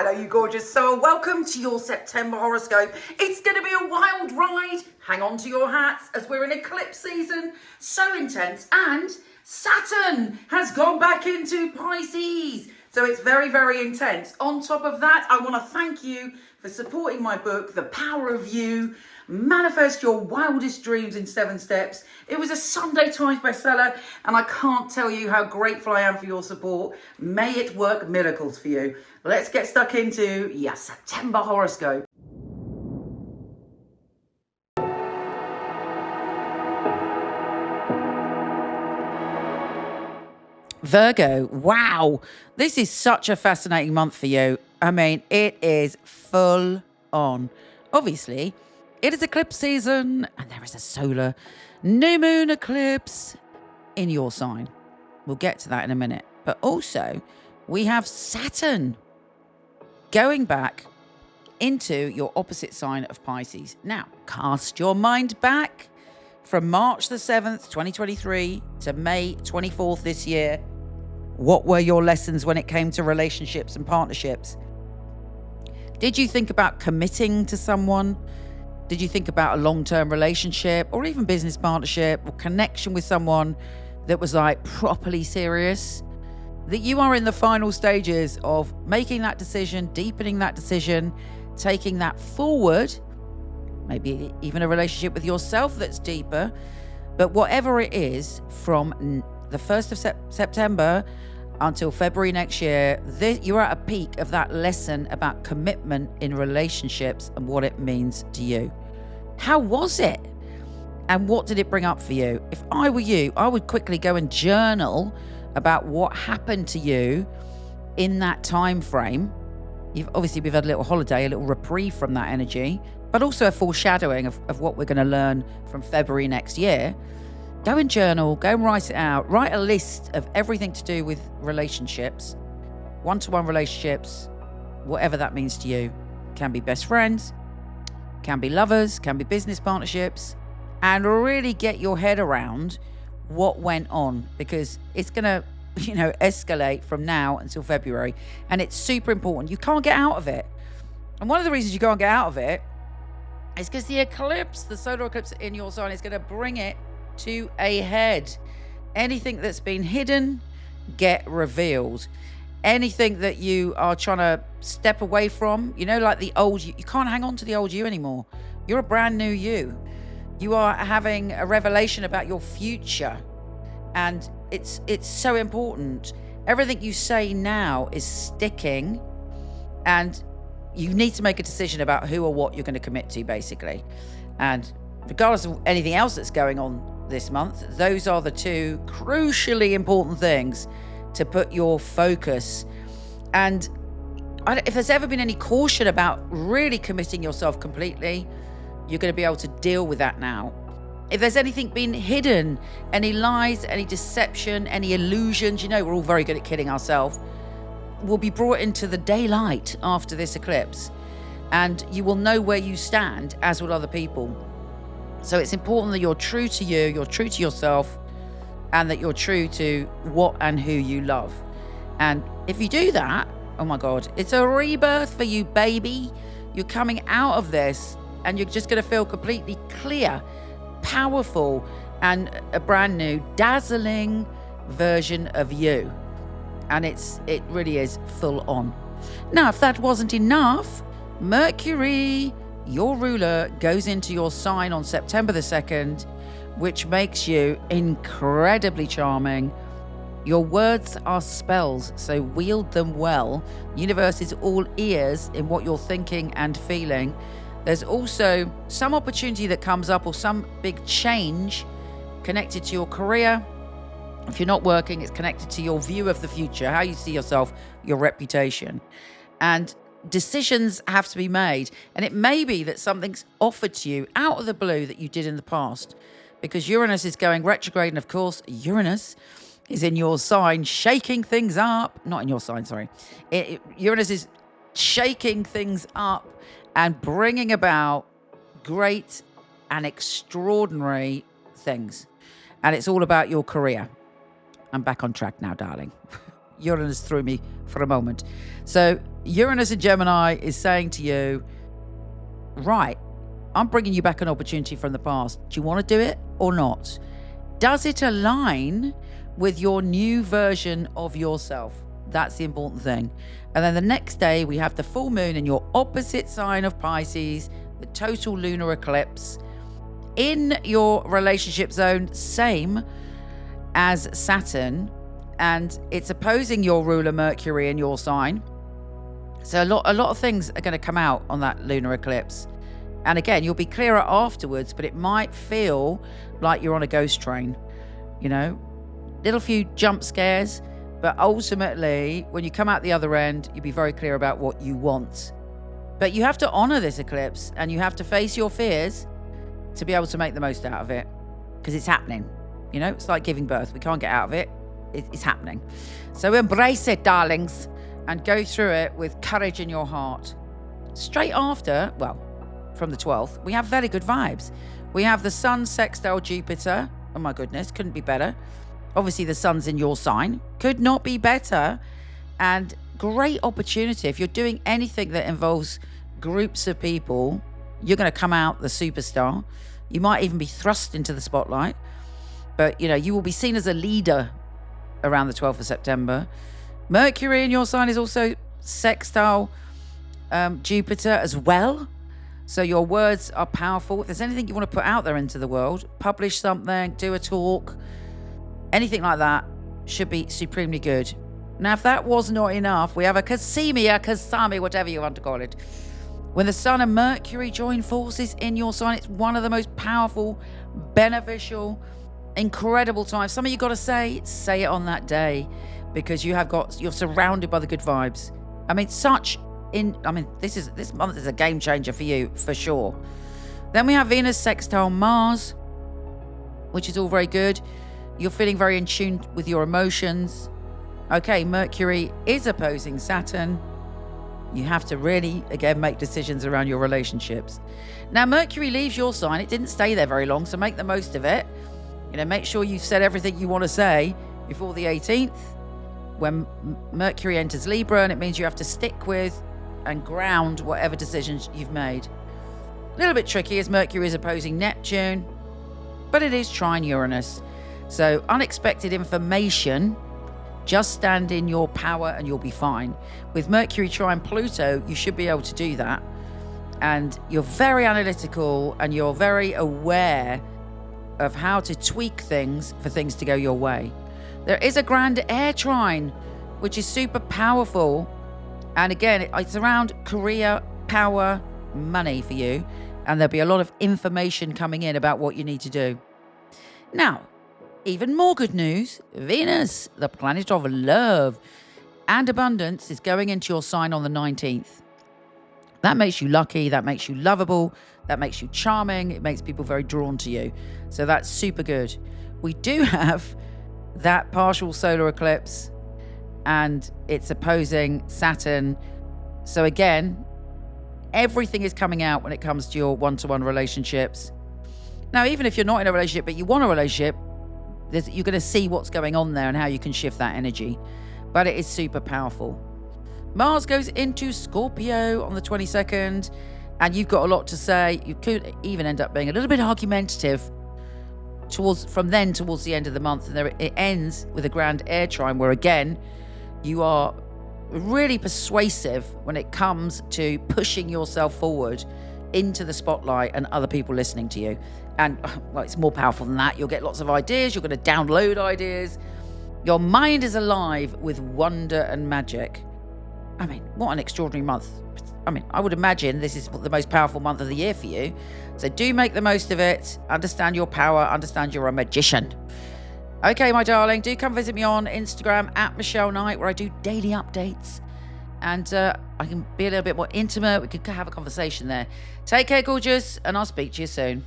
Hello, you gorgeous soul. Welcome to your September horoscope. It's going to be a wild ride. Hang on to your hats as we're in eclipse season. So intense. And Saturn has gone back into Pisces. So it's very, very intense. On top of that, I want to thank you for supporting my book, The Power of You. Manifest Your Wildest Dreams in 7 Steps. It was a Sunday Times bestseller, and I can't tell you how grateful I am for your support. May it work miracles for you. Let's get stuck into your September horoscope. Virgo, wow, this is such a fascinating month for you. I mean, it is full on. Obviously, it is eclipse season, and there is a solar new moon eclipse in your sign. We'll get to that in a minute. But also, we have Saturn going back into your opposite sign of Pisces. Now, cast your mind back from March the 7th, 2023 to May 24th this year. What were your lessons when it came to relationships and partnerships? Did you think about committing to someone? Did you think about a long-term relationship or even business partnership or connection with someone that was like properly serious? That you are in the final stages of making that decision, deepening that decision, taking that forward, maybe even a relationship with yourself that's deeper. But whatever it is, from the 1st of September until February next year, you're at a peak of that lesson about commitment in relationships and what it means to you. How was it? And what did it bring up for you? If I were you, I would quickly go and journal about what happened to you in that time frame. We've had a little holiday, a little reprieve from that energy, but also a foreshadowing of what we're going to learn from February next year. Go and journal, go and write it out. Write a list of everything to do with relationships, one-to-one relationships, whatever that means to you. Can be best friends, can be lovers, can be business partnerships, and really get your head around what went on, because it's going to, escalate from now until February, and it's super important. You can't get out of it. And one of the reasons you can't get out of it is because the eclipse, the solar eclipse in your sign, is going to bring it to a head. Anything that's been hidden, get revealed. Anything that you are trying to step away from, like the old you can't hang on to the old you anymore. You're a brand new you. You are having a revelation about your future, and it's so important. Everything you say now is sticking, and you need to make a decision about who or what you're going to commit to, basically. And regardless of anything else that's going on this month, those are the two crucially important things to put your focus. And if there's ever been any caution about really committing yourself completely, you're going to be able to deal with that now. If there's anything been hidden, any lies, any deception, any illusions, we're all very good at kidding ourselves, will be brought into the daylight after this eclipse. And you will know where you stand, as will other people. So it's important that you're true to you, you're true to yourself, and that you're true to what and who you love. And if you do that, oh my God, it's a rebirth for you, baby. You're coming out of this, and you're just going to feel completely clear, powerful, and a brand new, dazzling version of you. And it really is full on. Now, if that wasn't enough, Mercury, your ruler, goes into your sign on September the 2nd, which makes you incredibly charming. Your words are spells, so wield them well. The universe is all ears in what you're thinking and feeling. There's also some opportunity that comes up, or some big change connected to your career. If you're not working, it's connected to your view of the future, how you see yourself, your reputation. And decisions have to be made. And it may be that something's offered to you out of the blue that you did in the past, because Uranus is going retrograde. And of course, Uranus is in your sign, shaking things up. Not in your sign, sorry. Uranus is shaking things up and bringing about great and extraordinary things. And it's all about your career. I'm back on track now, darling. Uranus threw me for a moment. So Uranus in Gemini is saying to you, right, I'm bringing you back an opportunity from the past. Do you want to do it or not? Does it align with your new version of yourself? That's the important thing. And then the next day, we have the full moon in your opposite sign of Pisces, the total lunar eclipse in your relationship zone, same as Saturn, and it's opposing your ruler Mercury in your sign. So a lot of things are going to come out on that lunar eclipse. And again, you'll be clearer afterwards, but it might feel like you're on a ghost train, you know, little few jump scares, but ultimately when you come out the other end, you'll be very clear about what you want. But you have to honor this eclipse, and you have to face your fears to be able to make the most out of it, because it's happening. You know, it's like giving birth. We can't get out of it. It's happening. So embrace it, darlings, and go through it with courage in your heart. Straight after, well, from the 12th, we have very good vibes. We have the Sun sextile Jupiter. Oh my goodness, couldn't be better. Obviously, the Sun's in your sign. Could not be better. And great opportunity. If you're doing anything that involves groups of people, you're going to come out the superstar. You might even be thrust into the spotlight. But, you know, you will be seen as a leader around the 12th of September. Mercury in your sign is also sextile Jupiter as well. So your words are powerful. If there's anything you want to put out there into the world, publish something, do a talk, anything like that, should be supremely good. Now, if that was not enough, we have a Kasami, whatever you want to call it. When the Sun and Mercury join forces in your sign, it's one of the most powerful, beneficial, incredible times. Some of you got to say it on that day, because you're surrounded by the good vibes. I mean, this month is a game changer for you, for sure. Then we have Venus sextile Mars, which is all very good. You're feeling very in tune with your emotions. Okay, Mercury is opposing Saturn. You have to really, again, make decisions around your relationships. Now, Mercury leaves your sign. It didn't stay there very long, so make the most of it. You know, make sure you've said everything you want to say before the 18th, when Mercury enters Libra, and it means you have to stick with and ground whatever decisions you've made. A little bit tricky as Mercury is opposing Neptune, but it is trine Uranus. So unexpected information, just stand in your power and you'll be fine. With Mercury trine Pluto, you should be able to do that. And you're very analytical, and you're very aware of how to tweak things for things to go your way. There is a grand air trine, which is super powerful. And again, it's around career, power, money for you. And there'll be a lot of information coming in about what you need to do. Now, even more good news, Venus, the planet of love and abundance, is going into your sign on the 19th. That makes you lucky, that makes you lovable, that makes you charming, it makes people very drawn to you. So that's super good. We do have that partial solar eclipse, and it's opposing Saturn. So again, everything is coming out when it comes to your one-to-one relationships. Now, even if you're not in a relationship, but you want a relationship, you're going to see what's going on there and how you can shift that energy. But it is super powerful. Mars goes into Scorpio on the 22nd, and you've got a lot to say. You could even end up being a little bit argumentative from then towards the end of the month. And it ends with a grand air trine, where again, you are really persuasive when it comes to pushing yourself forward into the spotlight and other people listening to you. And, well, it's more powerful than that. You'll get lots of ideas. You're going to download ideas. Your mind is alive with wonder and magic. I mean, what an extraordinary month. I mean, I would imagine this is the most powerful month of the year for you. So do make the most of it. Understand your power. Understand you're a magician. Okay, my darling, do come visit me on Instagram at Michele Knight, where I do daily updates. And I can be a little bit more intimate. We could have a conversation there. Take care, gorgeous, and I'll speak to you soon.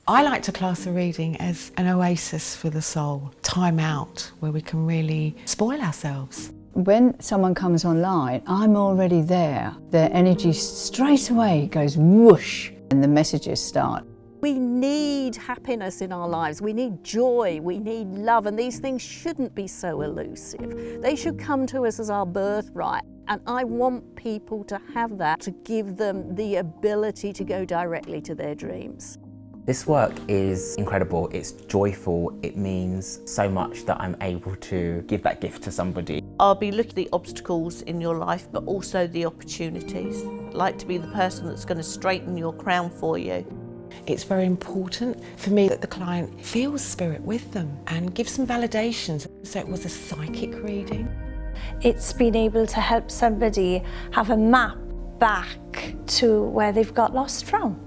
I like to class a reading as an oasis for the soul, time out, where we can really spoil ourselves. When someone comes online, I'm already there. Their energy straight away goes whoosh, and the messages start We need happiness in our lives, we need joy, we need love, and these things shouldn't be so elusive. They should come to us as our birthright, and I want people to have that, to give them the ability to go directly to their dreams. This work is incredible, it's joyful, it means so much that I'm able to give that gift to somebody. I'll be looking at the obstacles in your life, but also the opportunities. I'd like to be the person that's going to straighten your crown for you. It's very important for me that the client feels spirit with them and gives some validations. So it was a psychic reading. It's been able to help somebody have a map back to where they've got lost from.